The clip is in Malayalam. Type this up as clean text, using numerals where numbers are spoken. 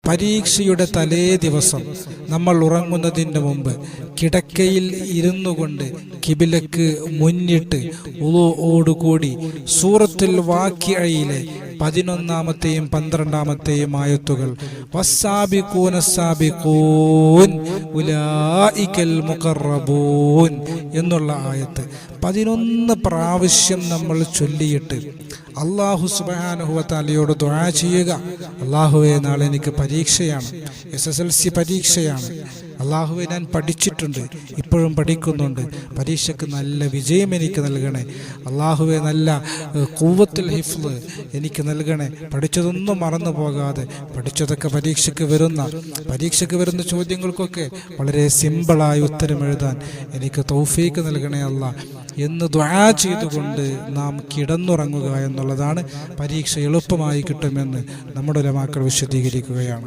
പരീക്ഷയുടെ തലേ ദിവസം നമ്മൾ ഉറങ്ങുന്നതിന് മുമ്പ് കിടക്കയിൽ ഇരുന്നു കൊണ്ട് കിബിലക്ക് മുന്നിട്ട് വുളുഓടുകൂടി സൂറത്തുൽ വാഖിഅയിലെ 11-ാമത്തെയും 12-ാമത്തെയും ആയത്തുകൾ വസ്സാബിഖൂന സാബിഖൂൻ ഉലൈകൽ മുഖറബൂൻ എന്നുള്ള ആയത്ത് 11 പ്രാവശ്യം നമ്മൾ ചൊല്ലിയിട്ട് അല്ലാഹു സുബ്ഹാനഹു വ തആലയോട് ദുആ ചെയ്യുക. അല്ലാഹുവേ, നാളെ എനിക്ക് പരീക്ഷയാണ്, SSLC പരീക്ഷയാണ്. അല്ലാഹുവേ, ഞാൻ പഠിച്ചിട്ടുണ്ട്, ഇപ്പോഴും പഠിക്കുന്നുണ്ട്. പരീക്ഷയ്ക്ക് നല്ല വിജയം എനിക്ക് നൽകണേ. അല്ലാഹുവേ, നല്ല ഖുവ്വത്തുൽ ഹിഫ്ള് എനിക്ക് നൽകണേ. പഠിച്ചതൊന്നും മറന്നു പോകാതെ പഠിച്ചതൊക്കെ പരീക്ഷയ്ക്ക് വരുന്ന ചോദ്യങ്ങൾക്കൊക്കെ വളരെ സിമ്പിളായി ഉത്തരം എഴുതാൻ എനിക്ക് തൗഫീക്ക് നൽകണേ അല്ലാ എന്ന് ദുആ ചെയ്തുകൊണ്ട് നാം കിടന്നുറങ്ങുക എന്നുള്ളതാണ്. പരീക്ഷ എളുപ്പമായി കിട്ടുമെന്ന് നമ്മുടെ ഉലമാക്കൾ വിശദീകരിക്കുകയാണ്.